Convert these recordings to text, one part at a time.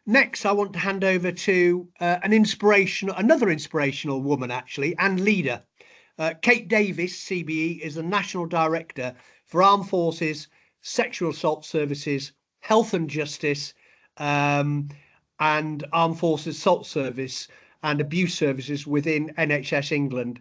Next, I want to hand over to another inspirational woman, actually, and leader. Kate Davies, CBE, is the National Director for Armed Forces, Sexual Assault Services, Health and Justice, and Armed Forces Assault Service and Abuse Services within NHS England.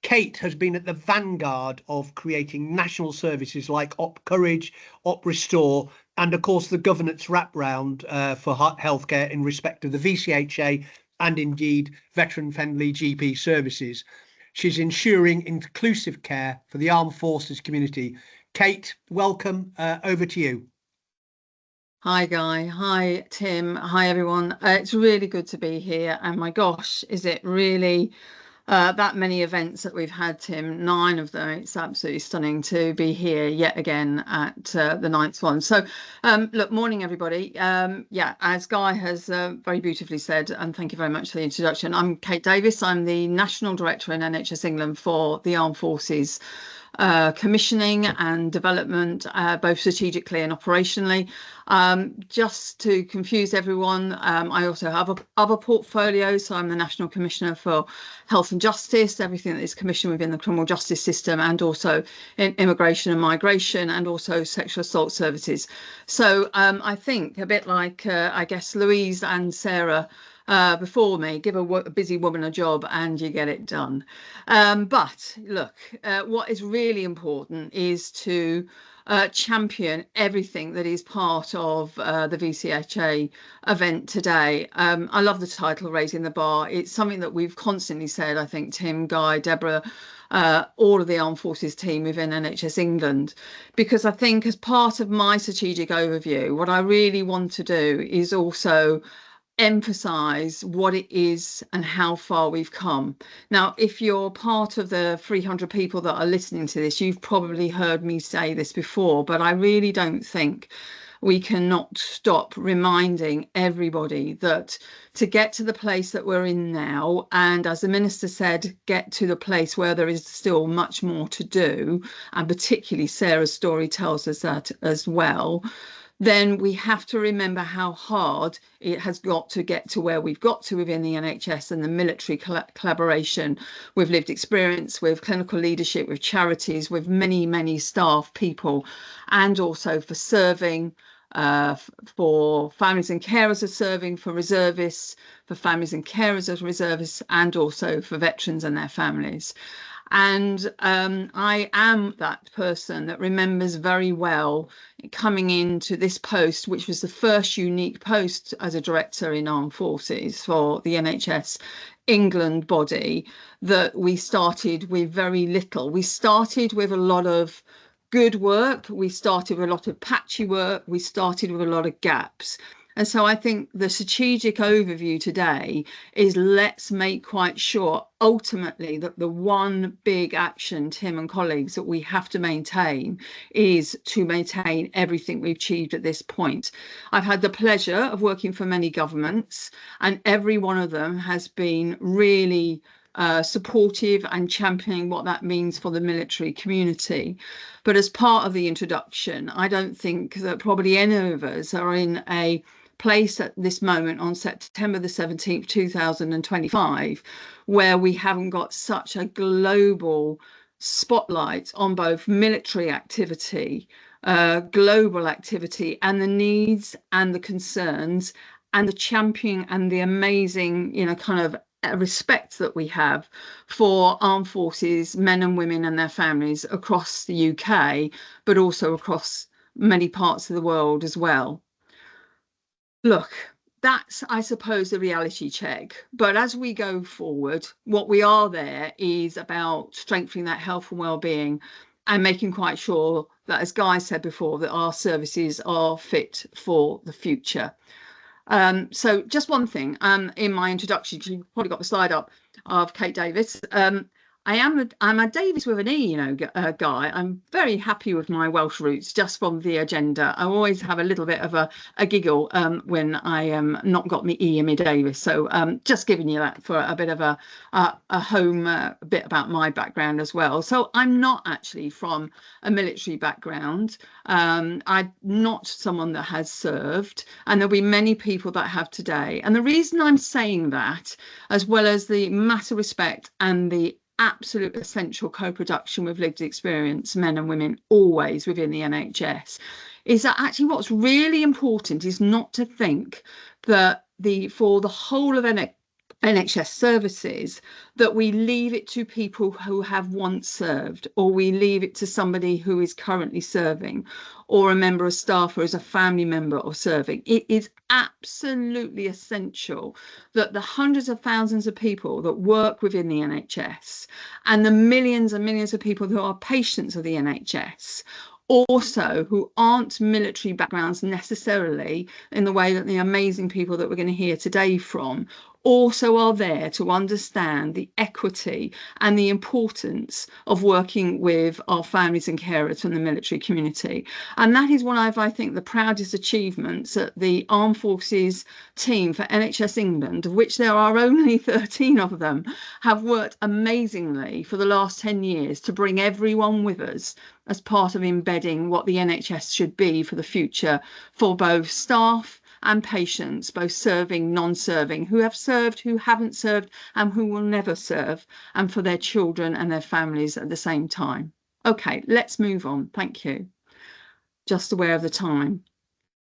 Kate has been at the vanguard of creating national services like Op Courage, Op Restore, and of course the governance wraparound for healthcare in respect of the VCHA and indeed veteran-friendly GP services. She's ensuring inclusive care for the armed forces community. Kate, welcome. Over to you. Hi, Guy. Hi, Tim. Hi, everyone. It's really good to be here. And my gosh, is it really that many events that we've had, Tim? 9 of them. It's absolutely stunning to be here yet again at the 9th one. So, look, morning, everybody. Yeah, as Guy has very beautifully said, and thank you very much for the introduction. I'm Kate Davies. I'm the National Director in NHS England for the Armed Forces commissioning and development, both strategically and operationally. Just to confuse everyone, I also have other portfolios. So I'm the National Commissioner for Health and Justice, everything that is commissioned within the criminal justice system, and also in immigration and migration, and also sexual assault services. So I think a bit like, I guess, Louise and Sarah before me, give a busy woman a job and you get it done. But look, what is really important is to champion everything that is part of the VCHA event today. I love the title, Raising the Bar. It's something that we've constantly said, I think, Tim, Guy, Deborah, all of the armed forces team within NHS England, because I think as part of my strategic overview, what I really want to do is also emphasize what it is and how far we've come. Now, if you're part of the 300 people that are listening to this, you've probably heard me say this before, but I really don't think we cannot stop reminding everybody that to get to the place that we're in now, and as the minister said, get to the place where there is still much more to do, and particularly Sarah's story tells us that as well, then we have to remember how hard it has got to get to where we've got to within the NHS and the military collaboration with lived experience, with clinical leadership, with charities, with many, many staff people, and also for serving, for families and carers of serving, for reservists, for families and carers of reservists, and also for veterans and their families. And I am that person that remembers very well coming into this post, which was the first unique post as a director in armed forces for the NHS England body, that we started with very little. We started with a lot of good work. We started with a lot of patchy work. We started with a lot of gaps. And so I think the strategic overview today is let's make quite sure ultimately that the one big action, Tim and colleagues, that we have to maintain is to maintain everything we've achieved at this point. I've had the pleasure of working for many governments, and every one of them has been really supportive and championing what that means for the military community. But as part of the introduction, I don't think that probably any of us are in a place at this moment on September the 17th, 2025, where we haven't got such a global spotlight on both military activity, global activity, and the needs and the concerns and the championing and the amazing, kind of respect that we have for armed forces, men and women and their families across the UK, but also across many parts of the world as well. Look, that's, I suppose, the reality check. But as we go forward, what we are there is about strengthening that health and well-being and making quite sure that, as Guy said before, that our services are fit for the future. So just one thing, in my introduction, you've probably got the slide up of Kate Davies. I'm a Davies with an E, you know, guy. I'm very happy with my Welsh roots just from the agenda. I always have a little bit of a giggle when I not got me E in me Davies. So just giving you that for a bit of a home bit about my background as well. So I'm not actually from a military background. I'm not someone that has served, and there'll be many people that have today. And the reason I'm saying that, as well as the massive respect and the absolute essential co-production with lived experience, men and women, always within the NHS, is that actually what's really important is not to think that for the whole of NHS services, that we leave it to people who have once served, or we leave it to somebody who is currently serving, or a member of staff or as a family member of serving. It is absolutely essential that the hundreds of thousands of people that work within the NHS and the millions and millions of people who are patients of the NHS, also who aren't military backgrounds necessarily in the way that the amazing people that we're going to hear today from, also are there to understand the equity and the importance of working with our families and carers from the military community. And that is one of, I think, the proudest achievements that the Armed Forces team for NHS England, of which there are only 13 of them, have worked amazingly for the last 10 years to bring everyone with us as part of embedding what the NHS should be for the future for both staff and patients, both serving, non-serving, who have served, who haven't served, and who will never serve, and for their children and their families at the same time. Okay, let's move on. Thank you. Just aware of the time.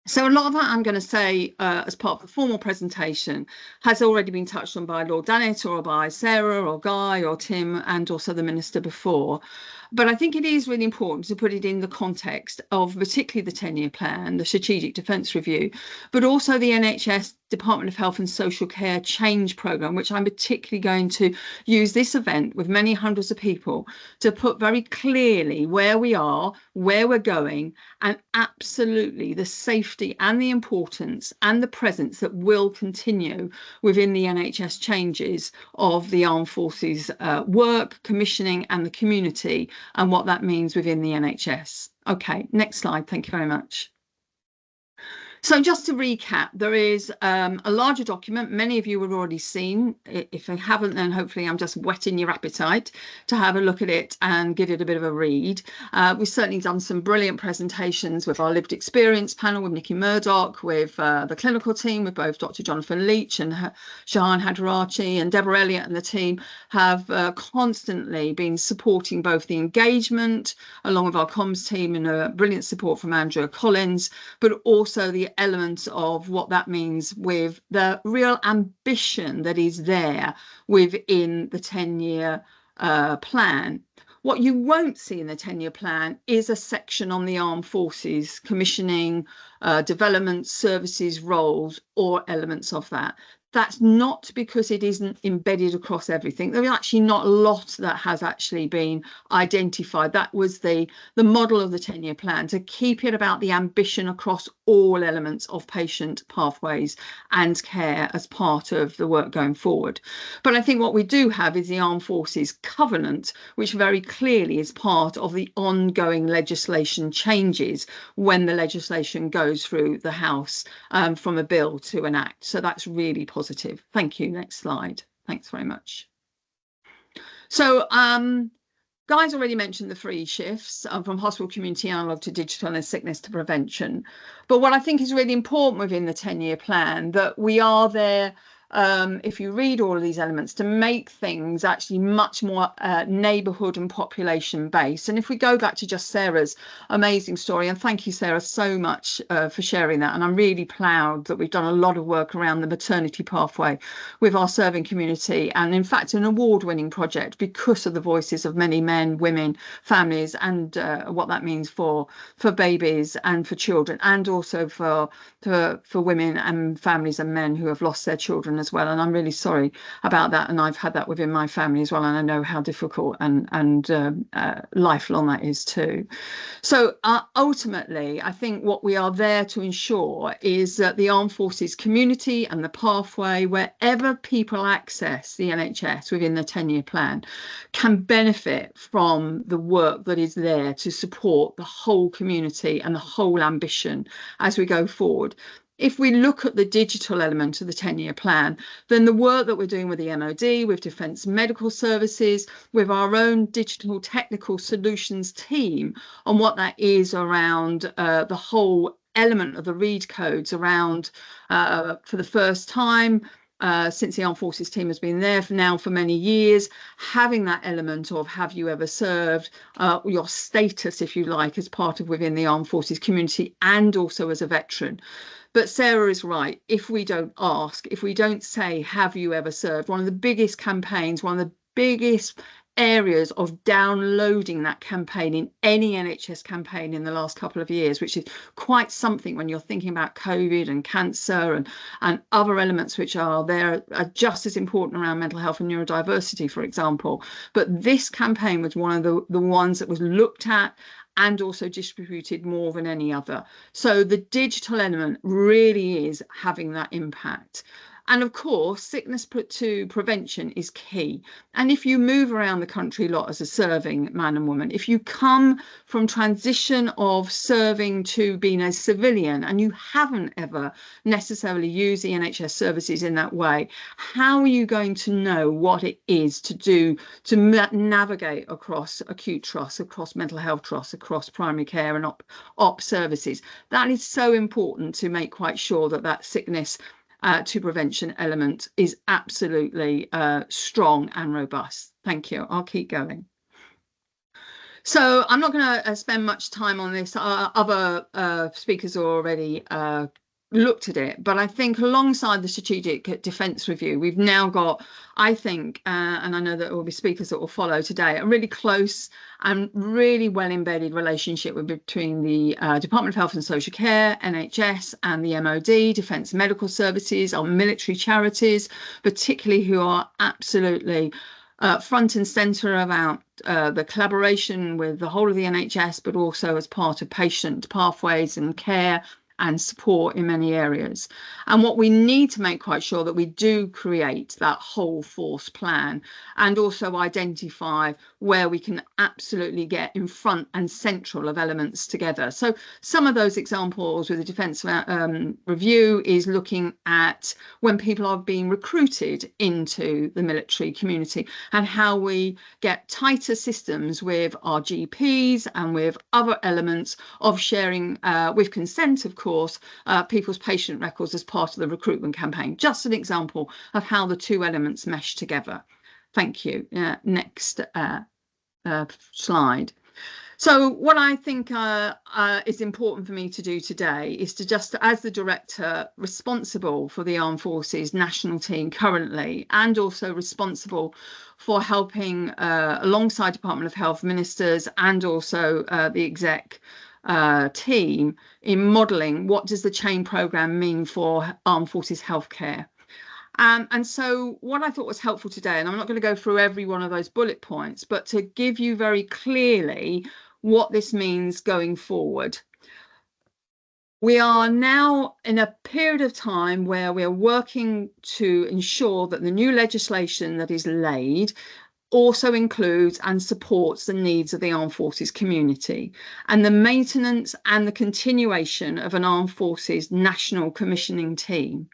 So a lot of that I'm going to say as part of the formal presentation has already been touched on by Lord Danett or by Sarah or Guy or Tim and also the Minister before. But I think it is really important to put it in the context of particularly the 10-year plan, the Strategic Defence Review, but also the NHS Department of Health and Social Care Change Programme, which I'm particularly going to use this event with many hundreds of people to put very clearly where we are, where we're going, and absolutely the safety and the importance and the presence that will continue within the NHS changes of the Armed Forces work, commissioning and the community, and what that means within the NHS. Okay, next slide. Thank you very much. So just to recap, there is a larger document. Many of you have already seen. If you haven't, then hopefully I'm just whetting your appetite to have a look at it and give it a bit of a read. We've certainly done some brilliant presentations with our lived experience panel with Nikki Murdoch, with the clinical team, with both Dr. Jonathan Leach and Shahan Hadarachi, and Deborah Elliott and the team have constantly been supporting both the engagement along with our comms team and brilliant support from Andrea Collins, but also the elements of what that means with the real ambition that is there within the 10-year plan. What you won't see in the 10-year plan is a section on the armed forces commissioning, development, services, roles, or elements of that. That's not because it isn't embedded across everything. There's actually not a lot that has actually been identified. That was the model of the 10-year plan, to keep it about the ambition across all elements of patient pathways and care as part of the work going forward. But I think what we do have is the Armed Forces Covenant, which very clearly is part of the ongoing legislation changes when the legislation goes through the House from a bill to an act. So that's really positive. Thank you. Next slide. Thanks very much. So Guy's already mentioned the 3 shifts from hospital community analog to digital and sickness to prevention. But what I think is really important within the 10-year plan, that we are there, if you read all of these elements, to make things actually much more neighbourhood and population based. And if we go back to just Sarah's amazing story, and thank you, Sarah, so much for sharing that. And I'm really proud that we've done a lot of work around the maternity pathway with our serving community, and in fact an award-winning project because of the voices of many men, women, families, and what that means for babies and for children, and also for women and families and men who have lost their children as well, and I'm really sorry about that, and I've had that within my family as well, and I know how difficult and lifelong that is too. So ultimately, I think what we are there to ensure is that the armed forces community and the pathway, wherever people access the NHS within the 10-year plan, can benefit from the work that is there to support the whole community and the whole ambition as we go forward. If we look at the digital element of the 10-year plan, then the work that we're doing with the MOD, with Defence Medical Services, with our own digital technical solutions team on what that is around the whole element of the read codes around for the first time since the Armed Forces team has been there for many years, having that element of have you ever served, your status, if you like, as part of within the Armed Forces community and also as a veteran. But Sarah is right. If we don't ask, if we don't say, have you ever served? One of the biggest campaigns, one of the biggest areas of downloading that campaign in any NHS campaign in the last couple of years, which is quite something when you're thinking about COVID and cancer and other elements which are there are just as important around mental health and neurodiversity, for example. But this campaign was one of the ones that was looked at and also distributed more than any other. So the digital element really is having that impact. And of course, sickness to prevention is key. And if you move around the country a lot as a serving man and woman, if you come from transition of serving to being a civilian and you haven't ever necessarily used the NHS services in that way, how are you going to know what it is to do to navigate across acute trusts, across mental health trusts, across primary care and op services? That is so important to make quite sure that that sickness to prevention element is absolutely strong and robust. Thank you. I'll keep going. So I'm not going to spend much time on this. Other speakers already looked at it, but I think alongside the strategic defence review, we've now got, I think, and I know that there will be speakers that will follow today, a really close and really well embedded relationship between the Department of Health and Social Care, NHS, and the MOD, Defence Medical Services, our military charities, particularly, who are absolutely front and centre about the collaboration with the whole of the NHS, but also as part of patient pathways and care and support in many areas. And what we need to make quite sure that we do create that whole force plan and also identify where we can absolutely get in front and central of elements together. So some of those examples with the Defence Review is looking at when people are being recruited into the military community and how we get tighter systems with our GPs and with other elements of sharing with consent, of course, people's patient records as part of the recruitment campaign. Just an example of how the two elements mesh together. Thank you. Next slide. So what I think is important for me to do today is to just, as the director responsible for the Armed Forces National Team currently, and also responsible for helping alongside Department of Health ministers and also the exec team in modelling what does the chain programme mean for Armed Forces healthcare. And so what I thought was helpful today, and I'm not going to go through every one of those bullet points, but to give you very clearly what this means going forward. We are now in a period of time where we're working to ensure that the new legislation that is laid also includes and supports the needs of the Armed Forces community and the maintenance and the continuation of an Armed Forces National Commissioning Team,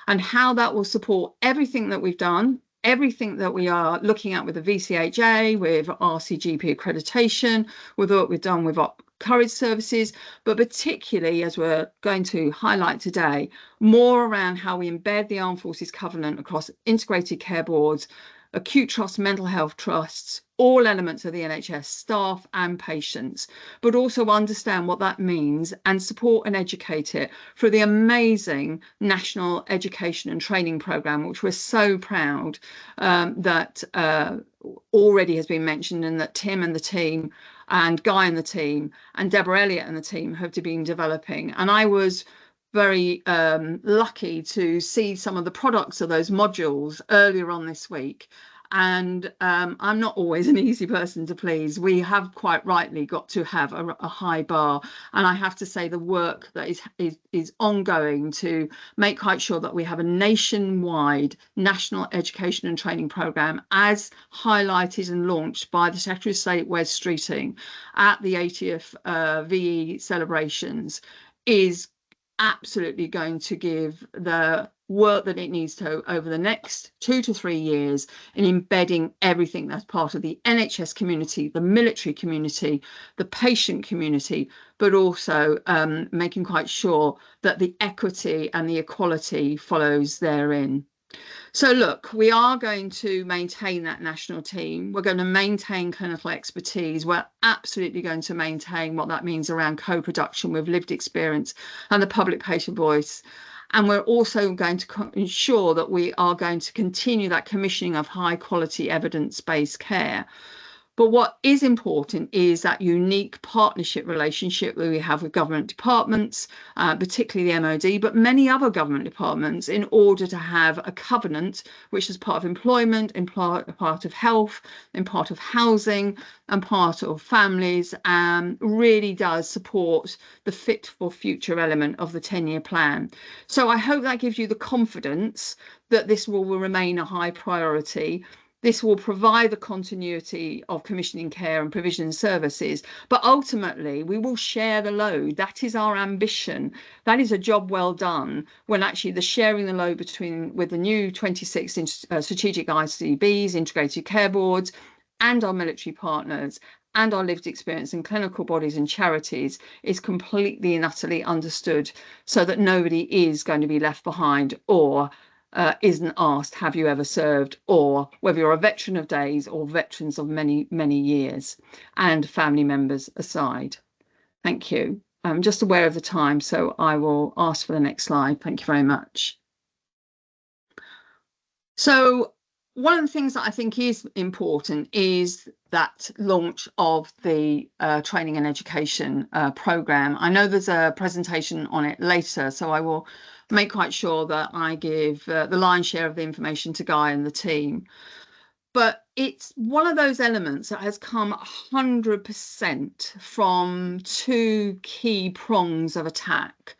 and how that will support everything that we've done, everything that we are looking at with the VCHA, with RCGP accreditation, with what we've done with Courage services, but particularly, as we're going to highlight today, more around how we embed the Armed Forces Covenant across integrated care boards, acute trusts, mental health trusts, all elements of the NHS, staff and patients, but also understand what that means and support and educate it through the amazing National Education and Training Programme, which we're so proud that already has been mentioned, and that Tim and the team and Guy and the team and Deborah Elliott and the team have been developing. And I was very lucky to see some of the products of those modules earlier on this week. And I'm not always an easy person to please. We have quite rightly got to have a high bar. And I have to say the work that is ongoing to make quite sure that we have a nationwide national education and training programme, as highlighted and launched by the Secretary of State Wes Streeting at the 80th VE celebrations, is absolutely going to give the work that it needs to over the next 2 to 3 years in embedding everything that's part of the NHS community, the military community, the patient community, but also making quite sure that the equity and the equality follows therein. So look, we are going to maintain that national team. We're going to maintain clinical expertise. We're absolutely going to maintain what that means around co-production with lived experience and the public patient voice. And we're also going to ensure that we are going to continue that commissioning of high quality evidence-based care. But what is important is that unique partnership relationship that we have with government departments, particularly the MOD, but many other government departments, in order to have a covenant, which is part of employment, in part of health, in part of housing, and part of families, really does support the fit for future element of the 10-year plan. So I hope that gives you the confidence that this will remain a high priority. This will provide the continuity of commissioning care and provision services, but ultimately we will share the load. That is our ambition. That is a job well done, when actually the sharing the load with the new 26 strategic ICBs, integrated care boards, and our military partners, and our lived experience and clinical bodies and charities is completely and utterly understood, so that nobody is going to be left behind or isn't asked, have you ever served, or whether you're a veteran of days or veterans of many, many years, and family members aside. Thank you. I'm just aware of the time, so I will ask for the next slide. Thank you very much. So one of the things that I think is important is that launch of the training and education programme. I know there's a presentation on it later, so I will make quite sure that I give the lion's share of the information to Guy and the team. But it's one of those elements that has come 100% from two key prongs of attack.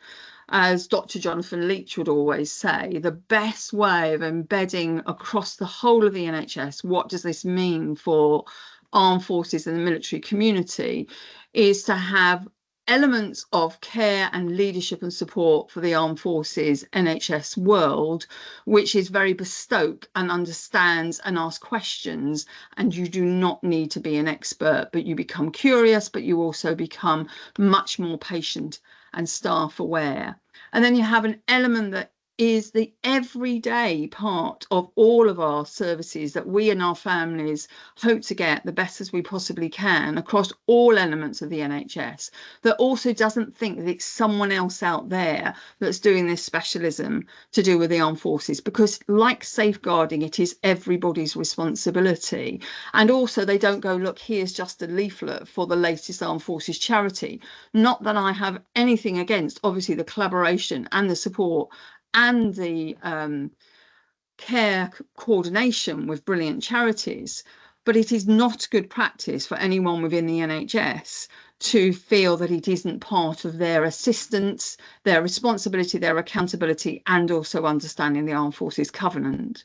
As Dr. Jonathan Leach would always say, the best way of embedding across the whole of the NHS, what does this mean for armed forces and the military community, is to have elements of care and leadership and support for the armed forces NHS world, which is very bespoke and understands and asks questions. And you do not need to be an expert, but you become curious, but you also become much more patient and staff aware. And then you have an element that is the everyday part of all of our services that we and our families hope to get the best as we possibly can across all elements of the NHS, that also doesn't think that it's someone else out there that's doing this specialism to do with the armed forces, because like safeguarding, it is everybody's responsibility. And also they don't go, look, here's just a leaflet for the latest armed forces charity. Not that I have anything against, obviously, the collaboration and the support and the care coordination with brilliant charities, but it is not good practice for anyone within the NHS to feel that it isn't part of their assistance, their responsibility, their accountability, and also understanding the Armed Forces Covenant.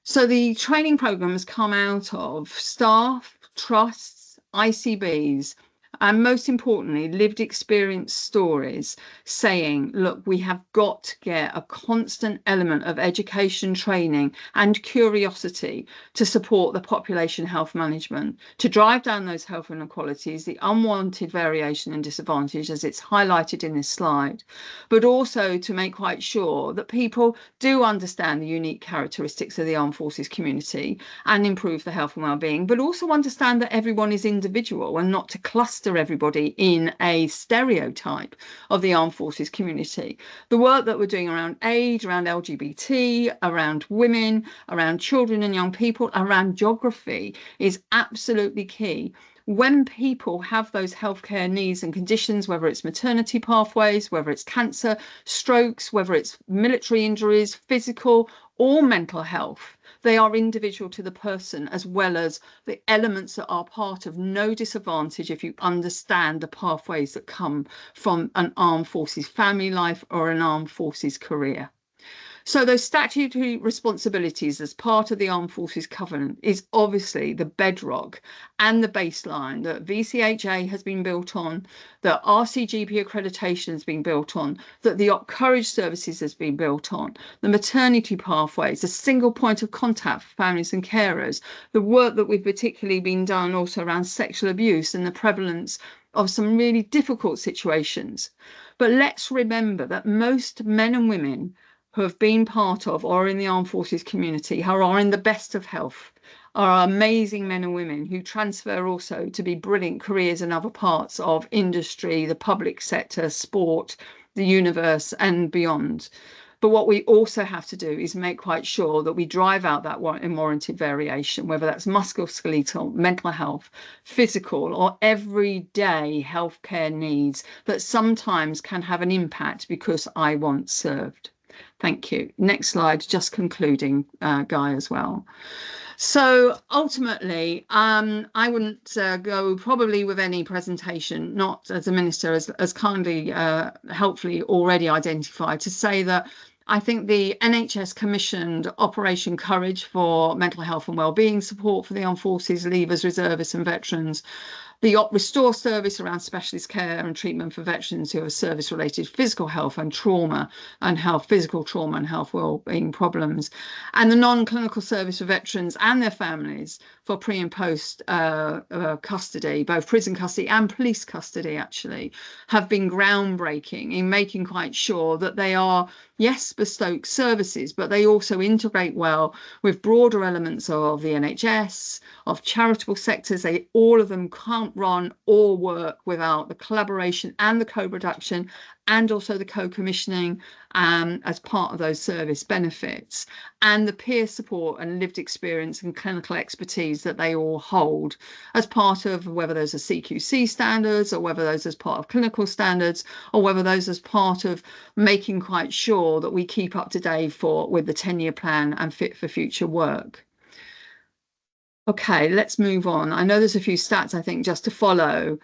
So the training programme has come out of staff, trusts, ICBs, and most importantly, lived experience stories saying, look, we have got to get a constant element of education, training and curiosity to support the population health management, to drive down those health inequalities, the unwanted variation and disadvantage as it's highlighted in this slide, but also to make quite sure that people do understand the unique characteristics of the armed forces community and improve the health and well-being, but also understand that everyone is individual and not to cluster everybody in a stereotype of the armed forces community. The work that we're doing around age, around LGBT, around women, around children and young people, around geography is absolutely key. when people have those healthcare needs and conditions, whether it's maternity pathways, whether it's cancer, strokes, whether it's military injuries, physical or mental health, they are individual to the person, as well as the elements that are part of no disadvantage if you understand the pathways that come from an armed forces family life or an armed forces career. So those statutory responsibilities as part of the Armed Forces Covenant is obviously the bedrock and the baseline that VCHA has been built on, that RCGP accreditation has been built on, that the Op Courage services has been built on, the maternity pathways, a single point of contact for families and carers, the work that we've particularly been done also around sexual abuse and the prevalence of some really difficult situations. But let's remember that most men and women who have been part of or in the armed forces community, who are in the best of health, are amazing men and women who transfer also to be brilliant careers in other parts of industry, the public sector, sport, the universe and beyond. But what we also have to do is make quite sure that we drive out that unwarranted variation, whether that's musculoskeletal, mental health, physical, or everyday healthcare needs that sometimes can have an impact because I once served. Thank you. Next slide, just concluding, Guy, as well. So ultimately, I wouldn't go probably with any presentation, not as a minister as kindly, helpfully already identified, to say that I think the NHS commissioned Operation Courage for mental health and wellbeing support for the armed forces, leavers, reservists and veterans, the Op Restore service around specialist care and treatment for veterans who have service-related physical health and trauma and health, physical trauma and health wellbeing problems, and the non-clinical service for veterans and their families for pre and post custody, both prison custody and police custody actually, have been groundbreaking in making quite sure that they are, yes, bespoke services, but they also integrate well with broader elements of the NHS, of charitable sectors. All of them can't run or work without the collaboration and the co-production and also the co-commissioning as part of those service benefits, and the peer support and lived experience and clinical expertise that they all hold as part of, whether those are CQC standards or whether those as part of clinical standards or whether those as part of making quite sure that we keep up to date with the 10-year plan and fit for future work. Okay, let's move on. I know there's a few stats, I think, just to follow,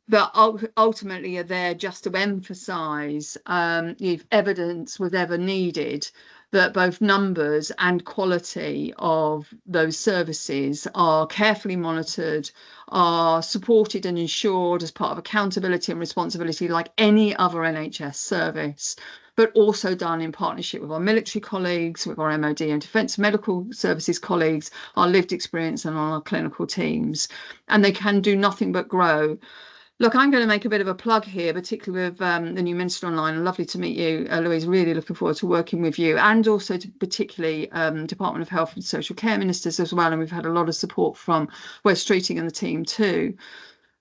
that ultimately are there just to emphasise if evidence was ever needed, that both numbers and quality of those services are carefully monitored, are supported and ensured as part of accountability and responsibility like any other NHS service, but also done in partnership with our military colleagues, with our MOD and Defence Medical Services colleagues, our lived experience and our clinical teams. And they can do nothing but grow. Look, I'm going to make a bit of a plug here, particularly with the new Minister Online. Lovely to meet you, Louise. Really looking forward to working with you, and also to particularly Department of Health and Social Care Ministers as well. And we've had a lot of support from Wes Streeting and the team too.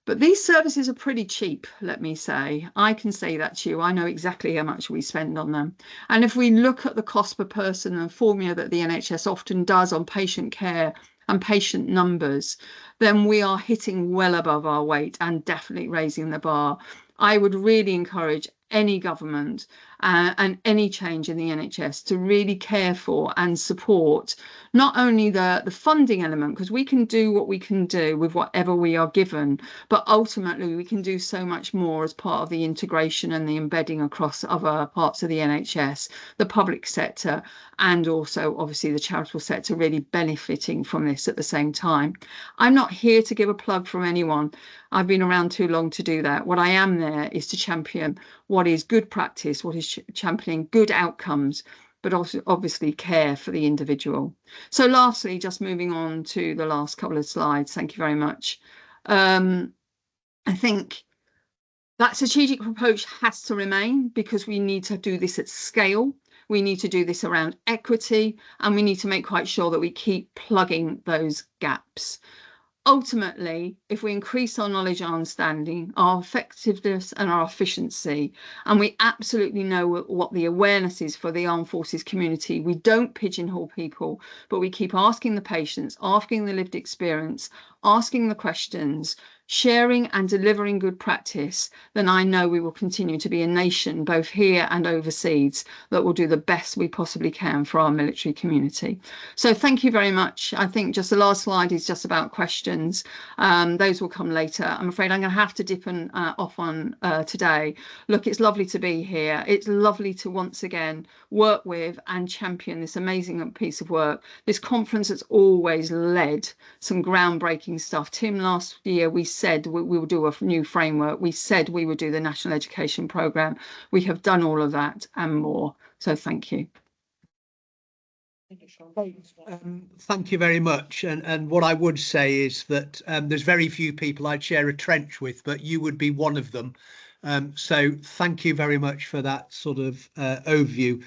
But these services are pretty cheap, let me say. I can say that to you. I know exactly how much we spend on them. And if we look at the cost per person and formula that the NHS often does on patient care and patient numbers, then we are hitting well above our weight and definitely raising the bar. I would really encourage any government and any change in the NHS to really care for and support not only the funding element, because we can do what we can do with whatever we are given, but ultimately we can do so much more as part of the integration and the embedding across other parts of the NHS, the public sector, and also obviously the charitable sector really benefiting from this at the same time. I'm not here to give a plug from anyone. I've been around too long to do that. What I am there is to champion what is good practice, what is championing good outcomes, but also obviously care for the individual. So lastly, just moving on to the last couple of slides, thank you very much. I think that strategic approach has to remain, because we need to do this at scale. We need to do this around equity, and we need to make quite sure that we keep plugging those gaps. Ultimately, if we increase our knowledge and understanding, our effectiveness and our efficiency, and we absolutely know what the awareness is for the armed forces community, we don't pigeonhole people, but we keep asking the patients, asking the lived experience, asking the questions, sharing and delivering good practice, then I know we will continue to be a nation, both here and overseas, that will do the best we possibly can for our military community. So thank you very much. I think just the last slide is just about questions. Those will come later. I'm afraid I'm going to have to dip off on today. Look, it's lovely to be here. It's lovely to once again work with and champion this amazing piece of work. This conference has always led some groundbreaking stuff. Tim, last year we said we will do a new framework. We said we would do the National Education Programme. We have done all of that and more. So thank you. Thank you very much. And what I would say is that there's very few people I'd share a trench with, but you would be one of them. So thank you very much for that sort of overview.